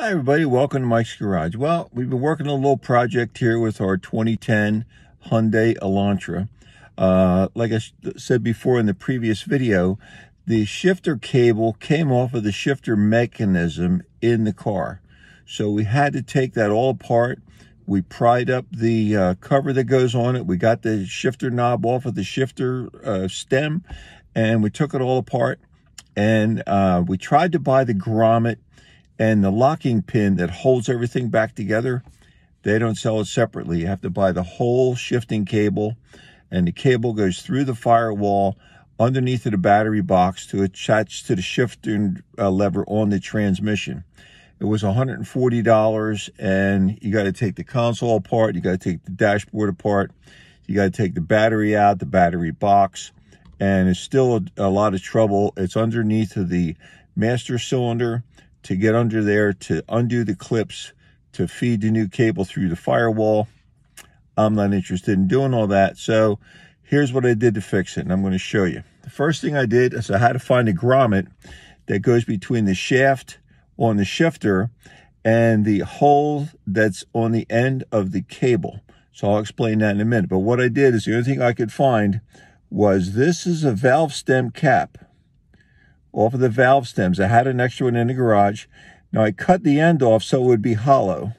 Hi everybody, welcome to Mike's Garage. Well, we've been working on a little project here with our 2010 Hyundai ELANTRA. Like I said before in the previous video, the shifter cable came off of the shifter mechanism in the car. So we had to take that all apart. We pried up the cover that goes on it. We got the shifter knob off of the shifter stem, and we took it all apart. And we tried to buy the grommet and the locking pin that holds everything back together. They don't sell it separately. You have to buy the whole shifting cable, and the cable goes through the firewall underneath of the battery box to attach to the shifting lever on the transmission. It was $140, and you got to take the console apart. You got to take the dashboard apart. You got to take the battery out, the battery box, and it's still a lot of trouble. It's underneath of the master cylinder. To get under there, to undo the clips, to feed the new cable through the firewall. I'm not interested in doing all that. So here's what I did to fix it, and I'm going to show you. The first thing I did is I had to find a grommet that goes between the shaft on the shifter and the hole that's on the end of the cable. So I'll explain that in a minute. But what I did is the only thing I could find was this is a valve stem cap. Off of the valve stems. I had an extra one in the garage. Now I cut the end off so it would be hollow.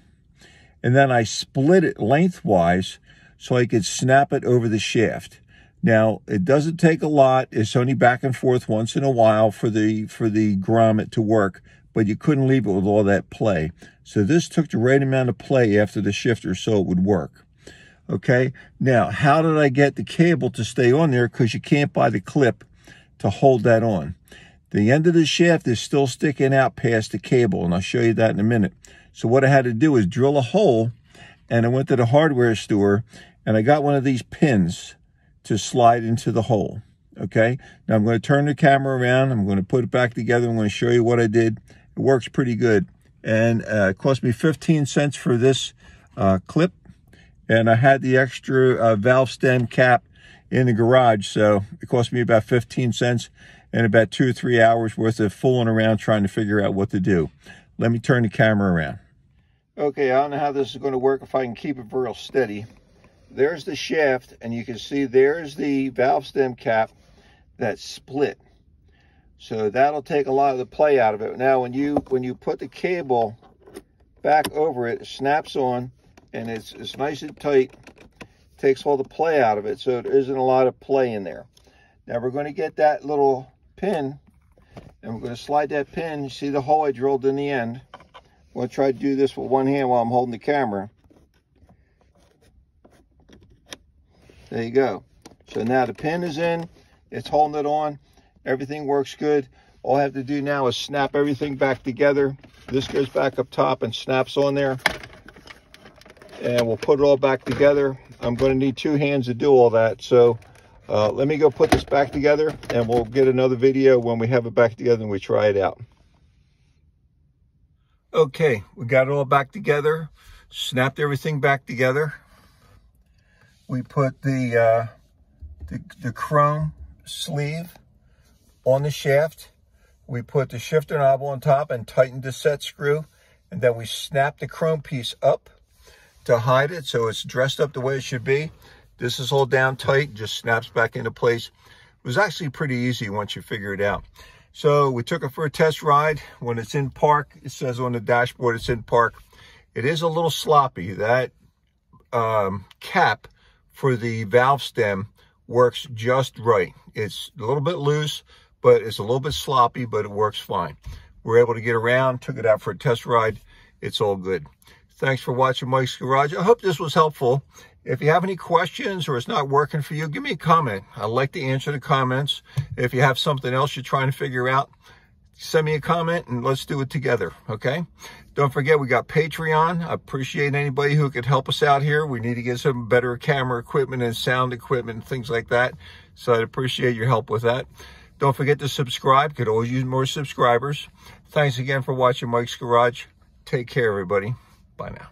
And then I split it lengthwise so I could snap it over the shaft. Now, it doesn't take a lot. It's only back and forth once in a while for the grommet to work, but you couldn't leave it with all that play. So this took the right amount of play after the shifter so it would work. Okay, now how did I get the cable to stay on there? Because you can't buy the clip to hold that on. The end of the shaft is still sticking out past the cable, and I'll show you that in a minute. So what I had to do is drill a hole, and I went to the hardware store, and I got one of these pins to slide into the hole, okay? Now I'm going to turn the camera around. I'm going to put it back together. I'm going to show you what I did. It works pretty good, and it cost me 15 cents for this clip, and I had the extra valve stem cap in the garage, so it cost me about 15 cents. And about 2 or 3 hours worth of fooling around trying to figure out what to do. Let me turn the camera around. Okay, I don't know how this is going to work if I can keep it real steady. There's the shaft, and you can see there's the valve stem cap that's split. So that'll take a lot of the play out of it. Now, when you put the cable back over it, it snaps on, and it's nice and tight. Takes all the play out of it, so there isn't a lot of play in there. Now we're going to get that little pin, and we're going to slide that pin. You see the hole I drilled in the end. I'm going to try to do this with one hand while I'm holding the camera. There you go. So now the pin is in. It's holding it on. Everything works good. All I have to do now is snap everything back together. This goes back up top and snaps on there. And we'll put it all back together. I'm going to need 2 hands to do all that. So let me go put this back together, and we'll get another video when we have it back together and we try it out. Okay, we got it all back together, snapped everything back together. We put the chrome sleeve on the shaft. We put the shifter knob on top and tightened the set screw, and then we snapped the chrome piece up to hide it so it's dressed up the way it should be. This is all down tight, just snaps back into place. It was actually pretty easy once you figure it out. So we took it for a test ride. When it's in park, it says on the dashboard it's in park. It is a little sloppy. That cap for the valve stem works just right. It's a little bit loose, but it's a little bit sloppy, but it works fine. We're able to get around, took it out for a test ride. It's all good. Thanks for watching Mike's Garage. I hope this was helpful. If you have any questions or it's not working for you, give me a comment. I like to answer the comments. If you have something else you're trying to figure out, send me a comment and let's do it together, okay? Don't forget, we got Patreon. I appreciate anybody who could help us out here. We need to get some better camera equipment and sound equipment and things like that. So I'd appreciate your help with that. Don't forget to subscribe. Could always use more subscribers. Thanks again for watching Mike's Garage. Take care, everybody. Bye now.